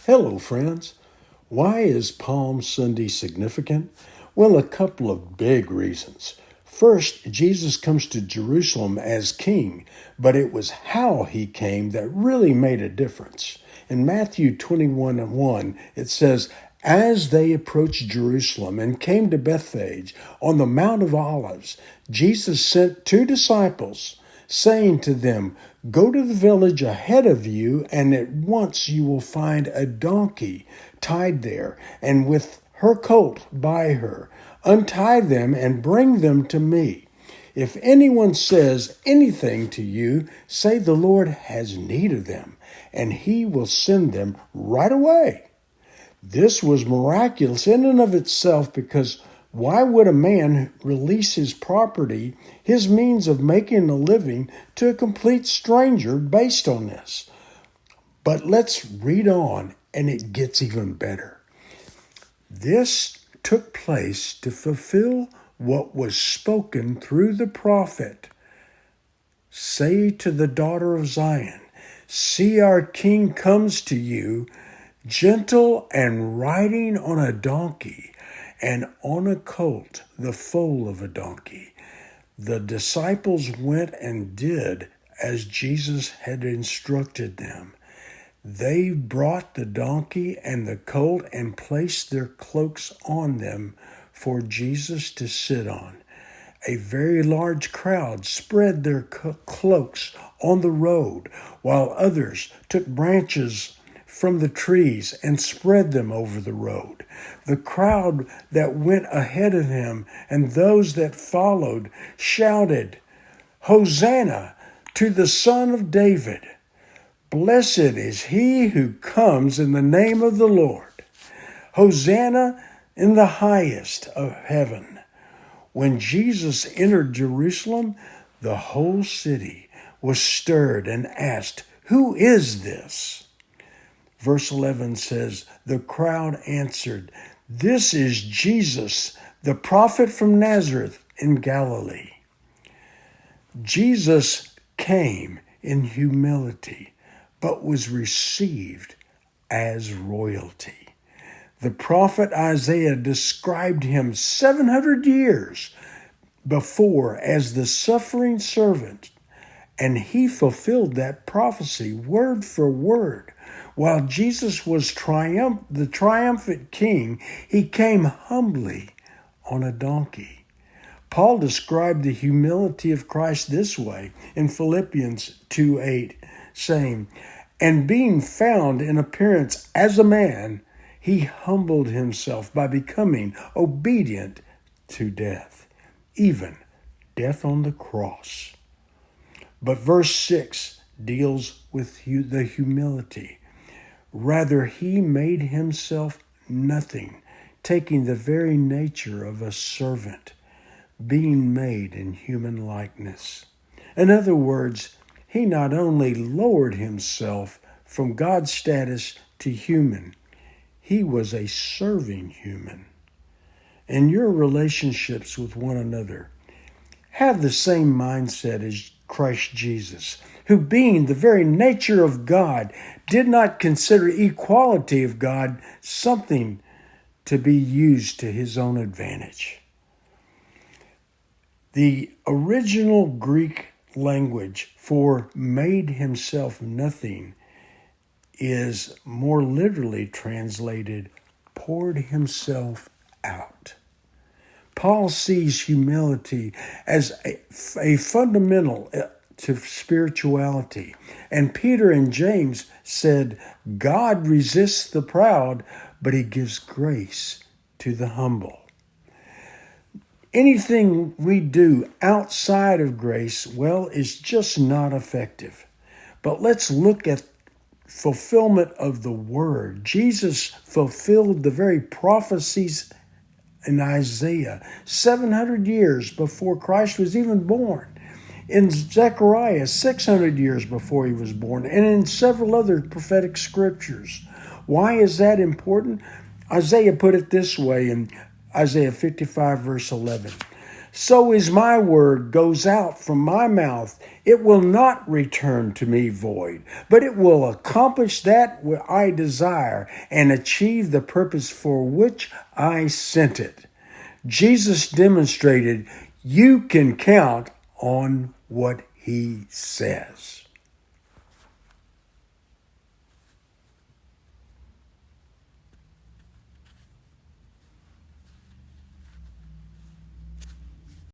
Hello, friends. Why is Palm Sunday significant? Well, a couple of big reasons. First, Jesus comes to Jerusalem as king, but it was how he came that really made a difference. In Matthew 21:1, it says, "As they approached Jerusalem and came to Bethphage on the Mount of Olives, Jesus sent two disciples, saying to them, 'Go to the village ahead of you, and at once you will find a donkey tied there, and with her colt by her. Untie them and bring them to me. If anyone says anything to you, say the Lord has need of them, and he will send them right away.'" This was miraculous in and of itself, because why would a man release his property, his means of making a living, to a complete stranger based on this? But let's read on, and it gets even better. This took place to fulfill what was spoken through the prophet. "Say to the daughter of Zion, see, our king comes to you, gentle and riding on a donkey, and on a colt, the foal of a donkey." The disciples went and did as Jesus had instructed them. They brought the donkey and the colt and placed their cloaks on them for Jesus to sit on. A very large crowd spread their cloaks on the road, while others took branches from the trees and spread them over the road. The crowd that went ahead of him and those that followed shouted, "Hosanna to the Son of David! Blessed is he who comes in the name of the Lord! Hosanna in the highest of heaven!" When Jesus entered Jerusalem, the whole city was stirred and asked, "Who is this?" Verse 11 says, "The crowd answered, 'This is Jesus, the prophet from Nazareth in Galilee.'" Jesus came in humility, but was received as royalty. The prophet Isaiah described him 700 years before as the suffering servant, and he fulfilled that prophecy word for word. While Jesus was the triumphant king, he came humbly on a donkey. Paul described the humility of Christ this way in Philippians 2:8, saying, "And being found in appearance as a man, he humbled himself by becoming obedient to death, even death on the cross." But verse 6 deals with the humility. "Rather, he made himself nothing, taking the very nature of a servant, being made in human likeness." In other words, he not only lowered himself from God's status to human, he was a serving human. In your relationships with one another, have the same mindset as Christ Jesus, who, being the very nature of God, did not consider equality of God something to be used to his own advantage. The original Greek language for "made himself nothing" is more literally translated "poured himself out." Paul sees humility as a fundamental to spirituality. And Peter and James said, "God resists the proud, but he gives grace to the humble." Anything we do outside of grace, well, is just not effective. But let's look at fulfillment of the word. Jesus fulfilled the very prophecies in Isaiah 700 years before Christ was even born. In Zechariah 600 years before he was born, and in several other prophetic scriptures. Why is that important? Isaiah put it this way in Isaiah 55 verse 11. So as my word goes out from my mouth, it will not return to me void, but it will accomplish that which I desire and achieve the purpose for which I sent it. Jesus demonstrated you can count on what he says.